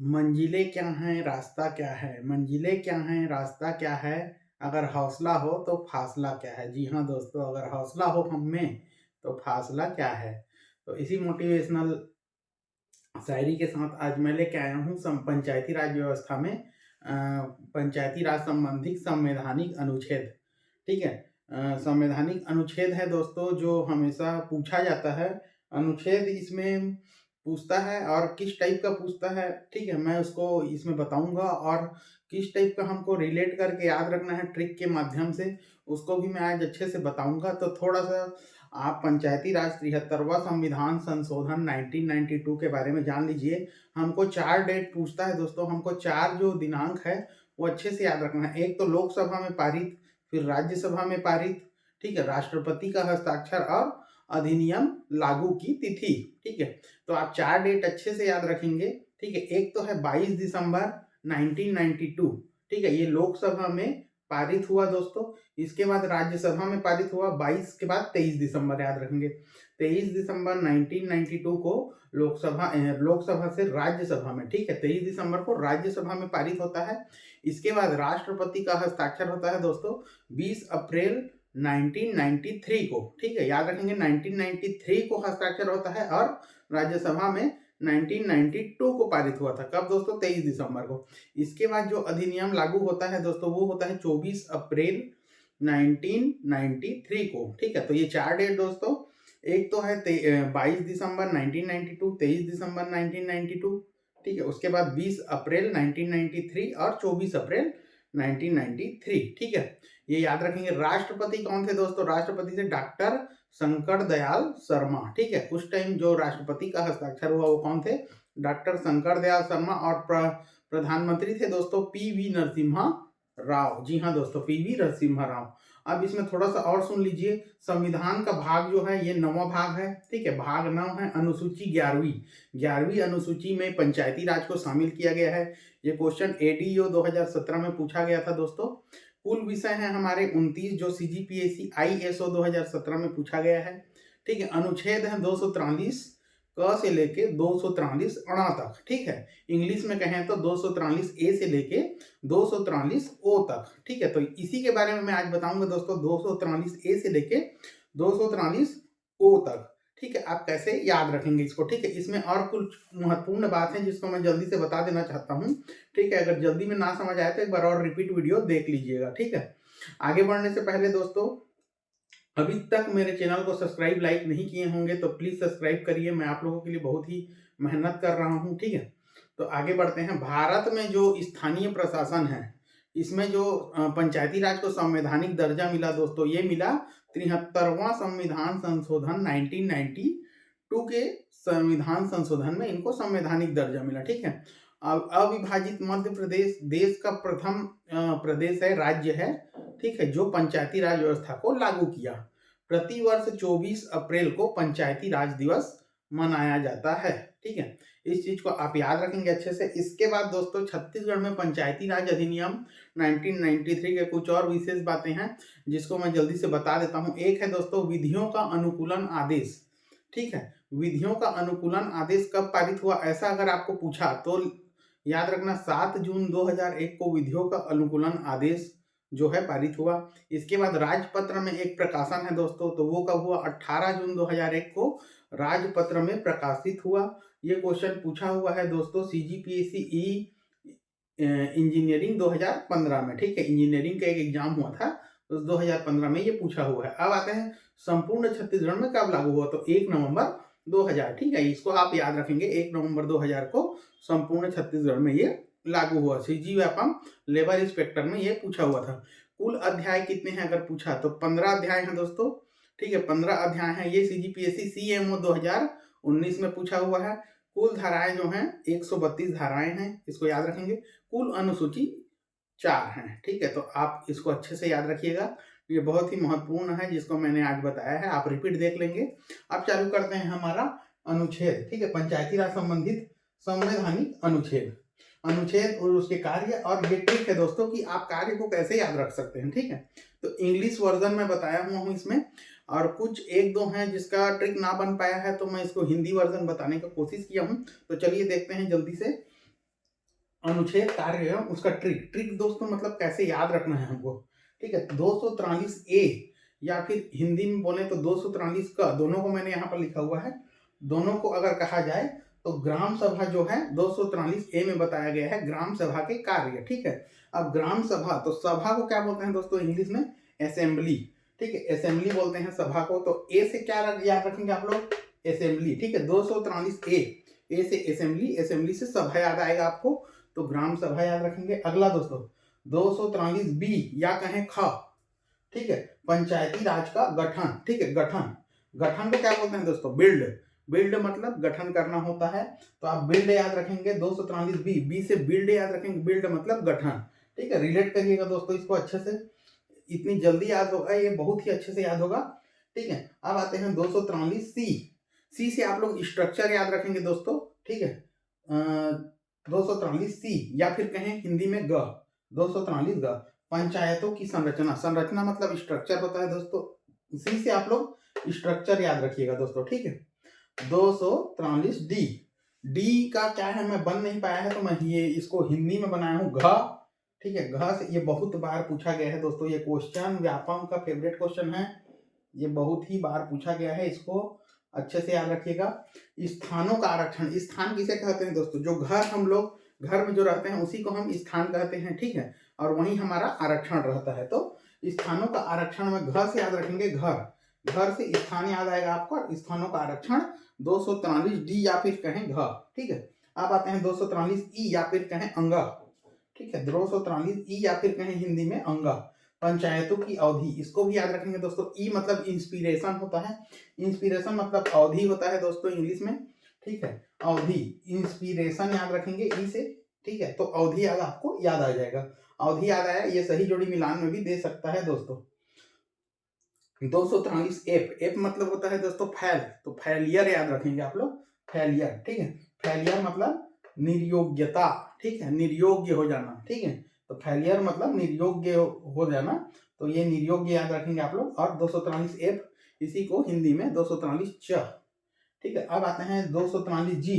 मंजिलें क्या हैं, रास्ता क्या है? मंजिलें क्या हैं, रास्ता क्या है? अगर हौसला हो तो फासला क्या है? जी हाँ दोस्तों, अगर हौसला हो हम में तो फासला क्या है? तो इसी मोटिवेशनल शायरी के साथ आज मैं लेके आया हूँ पंचायती राज व्यवस्था में पंचायती राज संबंधित संवैधानिक अनुच्छेद। ठीक है। संवैधानिक अनुच्छेद है दोस्तों जो हमेशा पूछा जाता है। अनुच्छेद इसमें पूछता है और किस टाइप का पूछता है, ठीक है, मैं उसको इसमें बताऊंगा। और किस टाइप का हमको रिलेट करके याद रखना है ट्रिक के माध्यम से, उसको भी मैं आज अच्छे से बताऊंगा। तो थोड़ा सा आप पंचायती राज 73वां संविधान संशोधन 1992 के बारे में जान लीजिए। हमको 4 डेट पूछता है दोस्तों, हमको 4 जो दिनांक है वो अच्छे से याद रखना है। एक तो लोकसभा में पारित, फिर राज्यसभा में पारित, ठीक है, राष्ट्रपति का हस्ताक्षर और अधिनियम लागू की तिथि। ठीक है, तो आप 4 डेट अच्छे से याद रखेंगे। ठीक है, एक तो है 22 दिसंबर 1992। ठीक है, ये लोकसभा में पारित हुआ दोस्तों। इसके बाद राज्यसभा में पारित हुआ 22 के बाद 23 दिसंबर याद रखेंगे। 23 दिसंबर 1992 को लोकसभा से राज्यसभा में, ठीक है, 23 दिसंबर को राज्यसभा में पारित होता है। इसके बाद राष्ट्रपति का हस्ताक्षर होता है दोस्तों 20 अप्रैल 1993 को। ठीक है, याद रखेंगे 1993 को हस्ताक्षर होता है और राज्यसभा में 1992 को पारित हुआ था। कब दोस्तों? 23 दिसंबर को। इसके बाद जो अधिनियम लागू होता है दोस्तों वो होता है 24 अप्रैल 1993 को। ठीक है, तो ये 4 डेट दोस्तों। एक तो है 22 दिसंबर 1992, 23 दिसंबर 1992, ठीक है, उसके बाद 20 अप्रैल 1993 और 24 अप्रैल 1993। ठीक है, ये याद रखेंगे। राष्ट्रपति कौन थे दोस्तों? राष्ट्रपति थे डॉक्टर शंकर दयाल शर्मा। ठीक है, उस टाइम जो राष्ट्रपति का हस्ताक्षर हुआ वो कौन थे? डॉक्टर शंकर दयाल शर्मा। और प्रधानमंत्री थे दोस्तों पीवी नरसिम्हा राव। जी हाँ दोस्तों, पीवी नरसिम्हा राव। अब इसमें थोड़ा सा और सुन लीजिए। संविधान का भाग जो है ये 9वां भाग है। ठीक है, भाग 9 है। अनुसूची 11वीं अनुसूची में पंचायती राज को शामिल किया गया है। ये क्वेश्चन एडीओ 2017 में पूछा गया था दोस्तों। कुल विषय हैं हमारे 29 जो सीजीपीएससी आईएसओ 2017 में पूछा गया है। ठीक है, अनुच्छेद है 243 क से लेके 243 अणा तक। ठीक है, इंग्लिश में कहें तो 243 ए से लेके 243 ओ तक। ठीक है, तो इसी के बारे में मैं आज बताऊंगा दोस्तों, 243 ए से लेके 243 ओ तक। ठीक है, आप कैसे याद रखेंगे इसको। ठीक है, इसमें और कुछ महत्वपूर्ण बात है जिसको मैं जल्दी से बता देना चाहता हूँ। ठीक है, अगर जल्दी में ना समझ आए तो एक बार और रिपीट वीडियो देख लीजिएगा। ठीक है, आगे बढ़ने से पहले दोस्तों, अभी तक मेरे चैनल को सब्सक्राइब लाइक नहीं किए होंगे तो प्लीज सब्सक्राइब करिए। मैं आप लोगों के लिए बहुत ही मेहनत कर रहा हूँ। ठीक है, तो आगे बढ़ते हैं। भारत में जो स्थानीय प्रशासन है इसमें जो पंचायती राज को संवैधानिक दर्जा मिला दोस्तों, ये मिला 73वां संविधान संशोधन 1992 के संविधान संशोधन में इनको संवैधानिक दर्जा मिला। ठीक है, अब अविभाजित मध्य प्रदेश देश का प्रथम प्रदेश है, राज्य है, ठीक है, जो पंचायती राज व्यवस्था को लागू किया। प्रतिवर्ष 24 अप्रैल को पंचायती राज दिवस मनाया जाता है। ठीक है, इस चीज को आप याद रखेंगे अच्छे से। इसके बाद दोस्तों छत्तीसगढ़ में पंचायती राज अधिनियम 1993 के कुछ और विशेष बातें हैं जिसको मैं जल्दी से बता देता हूं। एक है दोस्तों विधियों का अनुकूलन आदेश। ठीक है, विधियों का अनुकूलन आदेश कब पारित हुआ ऐसा अगर आपको पूछा तो याद रखना 7 जून 2001 को विधियों का अनुकूलन आदेश जो है पारित हुआ। इसके बाद राजपत्र में एक प्रकाशन है दोस्तों, तो वो कब हुआ? 18 जून 2001 को राजपत्र में प्रकाशित हुआ। ये क्वेश्चन पूछा हुआ है दोस्तों सीजीपीएससी इंजीनियरिंग 2015 में। ठीक है, इंजीनियरिंग का एक एग्जाम हुआ था तो 2015 में ये पूछा हुआ है। अब आते हैं संपूर्ण छत्तीसगढ़ में कब लागू हुआ, तो 1 नवंबर 2000। ठीक है, इसको आप याद रखेंगे, 1 नवंबर 2000 को संपूर्ण छत्तीसगढ़ में ये लागू हुआ। सीजी व्यापम लेबर इंस्पेक्टर में ये पूछा हुआ था। कुल अध्याय कितने हैं अगर पूछा तो 15 अध्याय हैं दोस्तों। ठीक है, 15 अध्याय हैं। ये सीजीपीएससी सीएमओ 2019 में पूछा हुआ है। कुल धाराएं जो हैं 132 धाराएं हैं, इसको याद रखेंगे। कुल अनुसूची 4 हैं। ठीक है, तो आप इसको अच्छे से याद रखिएगा, ये बहुत ही महत्वपूर्ण है जिसको मैंने आज बताया है। आप रिपीट देख लेंगे। अब चालू करते हैं हमारा अनुच्छेद। ठीक है, पंचायती राज संबंधित संवैधानिक अनुच्छेद। अनुच्छेद और उसके कार्य, और ये ट्रिक है दोस्तों कि आप कार्य को कैसे याद रख सकते हैं। ठीक है, तो इंग्लिश वर्जन में बताया हुआ हूँ इसमें, और कुछ एक दो हैं जिसका ट्रिक ना बन पाया है तो मैं इसको हिंदी वर्जन बताने का कोशिश किया हूँ। तो चलिए देखते हैं जल्दी से। अनुच्छेद, कार्य एवं उसका ट्रिक दोस्तों मतलब कैसे याद रखना है हमको, ठीक है। 243 ए या फिर हिंदी में बोले तो 243 का, दोनों को मैंने यहाँ पर लिखा हुआ है। दोनों को अगर कहा जाए तो ग्राम सभा जो है 243 ए में बताया गया है ग्राम सभा के कार्य, ठीक है। अब ग्राम सभा, तो सभा को क्या बोलते हैं दोस्तों इंग्लिश में? असेंबली, ठीक है, असेंबली बोलते हैं सभा को। तो ए से क्या याद रखेंगे आप लोग? असेंबली, ठीक है। 243 ए से असेंबली, असेंबली से सभा याद आएगा आपको, तो ग्राम सभा याद रखेंगे। अगला दोस्तों 243 बी या कहें ख, ठीक है, पंचायती राज का गठन, ठीक है। गठन, गठन को क्या बोलते हैं दोस्तों? बिल्ड, बिल्ड मतलब गठन करना होता है, तो आप बिल्ड याद रखेंगे। 243 बी से बिल्ड याद रखेंगे, बिल्ड मतलब गठन, ठीक है। रिलेट करिएगा दोस्तों इसको अच्छे से, इतनी जल्दी याद होगा ये, बहुत ही अच्छे से याद होगा, ठीक है। अब आते हैं 243 सी से आप लोग स्ट्रक्चर याद रखेंगे दोस्तों, ठीक है। 243 सी या फिर कहें हिंदी में ग, 243 ग, पंचायतों की संरचना, संरचना मतलब स्ट्रक्चर होता है दोस्तों। सी से आप लोग स्ट्रक्चर याद रखिएगा दोस्तों, ठीक है। 243 डी, डी का क्या है, मैं बन नहीं पाया है तो मैं ये इसको हिंदी में बनाया हूँ घ, ठीक है। घ से ये बहुत बार पूछा गया है दोस्तों, ये क्वेश्चन व्यापम का फेवरेट क्वेश्चन है, ये बहुत ही बार पूछा गया है, इसको अच्छे से याद रखिएगा। स्थानों का आरक्षण, स्थान किसे कहते हैं दोस्तों? जो घर, हम लोग घर में जो रहते हैं उसी को हम स्थान कहते हैं, ठीक है। और वहीं हमारा आरक्षण रहता है, तो स्थानों का आरक्षण में घ से याद रखेंगे, घर, घर से स्थान याद आएगा आपको, और स्थानों का आरक्षण 243 डी या फिर कहें घ, ठीक है। अब आते हैं 243 ई या फिर कहें अंग, ठीक है। 243 ई या फिर कहें हिंदी में अंग, पंचायतों की अवधि, इसको भी याद रखेंगे दोस्तों। ई मतलब इंस्पिरेशन होता है, इंस्पिरेशन मतलब अवधि होता है दोस्तों इंग्लिश में, ठीक है। अवधि, इंस्पिरेशन याद रखेंगे ई से, ठीक है। तो अवधि याद आपको याद आ जाएगा, अवधि याद आया, ये सही जोड़ी मिलान में भी दे सकता है दोस्तों। 243 एफ, एफ मतलब होता है दोस्तों फैल, तो फैलियर याद रखेंगे आप लोग, फैलियर, ठीक है। फैलियर मतलब निर्योग्यता, ठीक है, निर्योग्य हो जाना, ठीक है। तो फैलियर मतलब निर्योग्य हो जाना, तो ये निर्योग्य याद रखेंगे आप लोग। और 243 एफ, इसी को हिंदी में 243 च, ठीक है। अब आते हैं 243 जी,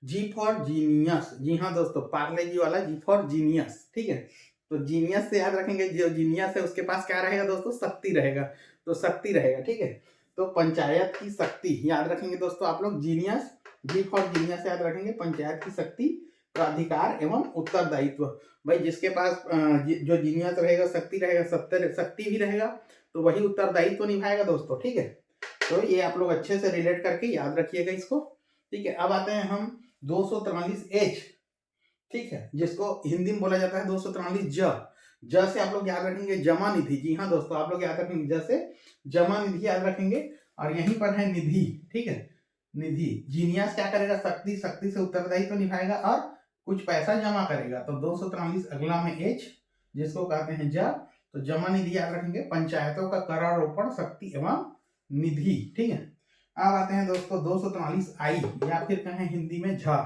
जी फॉर जीनियस, जी हाँ दोस्तों, पार्ले जी वाला जी फॉर जीनियस, ठीक है। तो जीनियस से याद रखेंगे, जो जीनियस है उसके पास क्या रहेगा दोस्तों? शक्ति रहेगा, तो शक्ति रहेगा, ठीक है। तो पंचायत की शक्ति याद रखेंगे दोस्तों आप लोग, जीनियस, जी फॉर जीनियस याद रखेंगे, पंचायत की शक्ति, प्राधिकार एवं उत्तरदायित्व। भाई जिसके पास जो जीनियस रहेगा, शक्ति रहेगा, शक्ति भी रहेगा, तो वही उत्तरदायित्व निभाएगा दोस्तों, ठीक है। तो ये आप लोग अच्छे से रिलेट करके याद रखिएगा इसको, ठीक है। अब आते हैं हम 243 एच, ठीक है, जिसको हिंदी में बोला जाता है 243 ज से आप लोग याद रखेंगे जमा निधि, जी हाँ दोस्तों, आप लोग याद रखेंगे ज से जमा निधि याद रखेंगे। और यहीं पर है निधि, ठीक है, निधि, जीनियस क्या करेगा? शक्ति, शक्ति से उत्तरदायित्व निभाएगा और कुछ पैसा जमा करेगा, तो 243 अगला में एच, जिसको कहते हैं ज, तो जमा निधि याद रखेंगे, पंचायतों का करारोपण, शक्ति एवं निधि, ठीक है। अब आते हैं दोस्तों 243 आई या फिर कहें हिंदी में झ,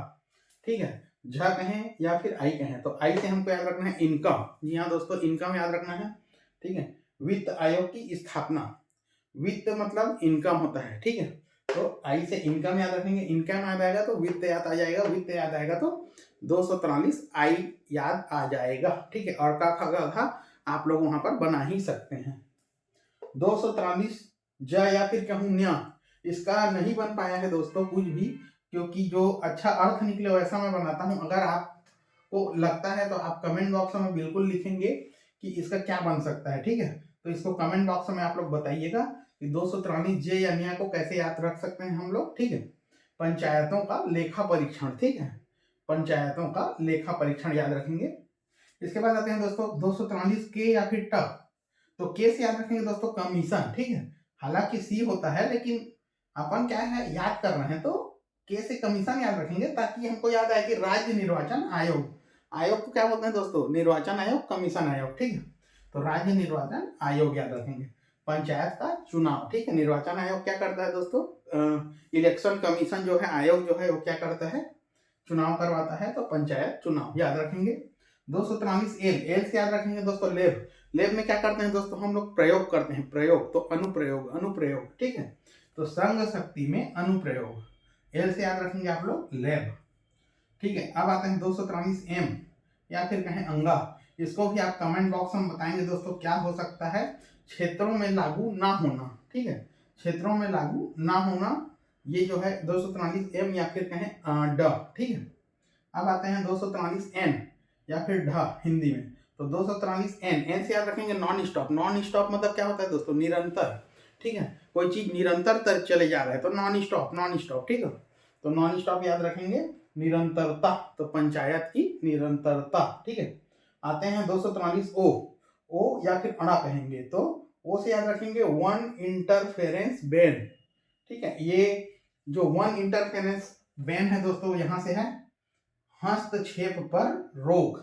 ठीक है, झ कहें या फिर आई कहें, तो आई से हमको याद रखना है इनकम, जी हाँ दोस्तों, इनकम याद रखना है, ठीक है। वित्त आयोग की स्थापना, वित्त मतलब इनकम होता है, ठीक है। तो आई से इनकम याद रखेंगे, इनकम याद आएगा तो वित्त याद आ जाएगा, वित्त याद आएगा तो 243 आई याद आ जाएगा, ठीक है। और का खा आप लोग वहां पर बना ही सकते हैं। 243 ज या फिर कहूँ न्या, इसका नहीं बन पाया है दोस्तों कुछ भी, क्योंकि जो अच्छा अर्थ निकले वैसा मैं बनाता हूँ। अगर आपको लगता है तो आप कमेंट बॉक्स में बिल्कुल लिखेंगे कि इसका क्या बन सकता है, ठीक है। तो इसको कमेंट बॉक्स में आप लोग बताइएगा कि 243 जे या न्या को कैसे याद रख सकते हैं हम लोग, ठीक है। पंचायतों का लेखा परीक्षण, ठीक है, पंचायतों का लेखा परीक्षण याद रखेंगे। इसके बाद आते हैं दोस्तों 243 के या फिर ट, तो के से याद रखेंगे दोस्तों कमीशन, ठीक है। हालांकि सी होता है लेकिन अपन क्या है याद कर रहे हैं, तो के से कमीशन याद रखेंगे ताकि हमको याद आए कि राज्य निर्वाचन आयोग, आयोग को क्या बोलते हैं दोस्तों? निर्वाचन आयोग, कमीशन आयोग, ठीक है। तो राज्य निर्वाचन आयोग याद रखेंगे। पंचायत का चुनाव, ठीक है, निर्वाचन आयोग क्या करता है दोस्तों? इलेक्शन कमीशन जो है, आयोग जो है वो क्या करता है? चुनाव करवाता है, तो पंचायत चुनाव याद रखेंगे। 243 एल, एल से याद रखेंगे दोस्तों लेब, लेब में क्या करते हैं दोस्तों? हम लोग प्रयोग करते हैं, प्रयोग, तो अनुप्रयोग, अनुप्रयोग, ठीक है। तो संघ शक्ति में अनुप्रयोग, एल से याद रखेंगे आप लोग लेब, ठीक है। अब आते हैं 243 एम, या फिर कहें अंगा, इसको भी आप कमेंट बॉक्स में बताएंगे दोस्तों क्या हो सकता है। क्षेत्रों में लागू ना होना, ठीक है, क्षेत्रों में लागू ना होना, ये जो है 243 एम या फिर कहें ड, ठीक है। अब आते हैं 243 एन या फिर ढ हिंदी में। तो 243 एन, एन से याद रखेंगे नॉन स्टॉप। नॉन स्टॉप मतलब क्या होता है दोस्तों, निरंतर, ठीक है, कोई चीज निरंतर तर चले जा रहा है तो नॉन स्टॉप, नॉन स्टॉप, ठीक है। तो नॉन स्टॉप याद रखेंगे, निरंतरता, तो पंचायत की निरंतरता, ठीक है। आते हैं 243 ओ, ओ या फिर अड़ा कहेंगे, तो ओ से याद रखेंगे वन इंटरफेरेंस बैन, ठीक है। ये जो वन इंटरफेरेंस बैन है दोस्तों, यहां से है हस्तक्षेप पर रोक,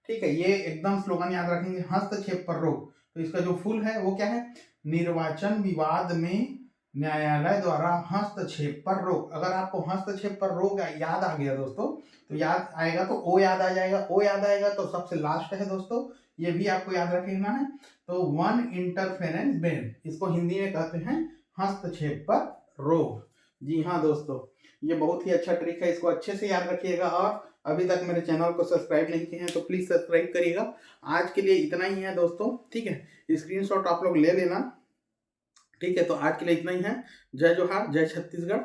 ठीक है। ये एकदम स्लोगन याद रखेंगे, हस्तक्षेप पर रोक। तो इसका जो फुल है वो क्या है, निर्वाचन विवाद में न्यायालय द्वारा हस्तक्षेप पर रोक। अगर आपको हस्तक्षेप पर रोक याद आ गया दोस्तों, तो याद आएगा तो ओ याद आ जाएगा, ओ याद आएगा तो सबसे लास्ट है दोस्तों, ये भी आपको याद रखना है। तो वन इंटरफेरेंस बैन, इसको हिंदी में कहते हैं हस्तक्षेप पर रोक। जी हाँ दोस्तों, ये बहुत ही अच्छा ट्रिक है, इसको अच्छे से याद रखिएगा। और अभी तक मेरे चैनल को सब्सक्राइब नहीं किए हैं तो प्लीज सब्सक्राइब करिएगा। आज के लिए इतना ही है दोस्तों, ठीक है, स्क्रीनशॉट आप लोग ले लेना, ठीक है। तो आज के लिए इतना ही है। जय जोहार, जय छत्तीसगढ़।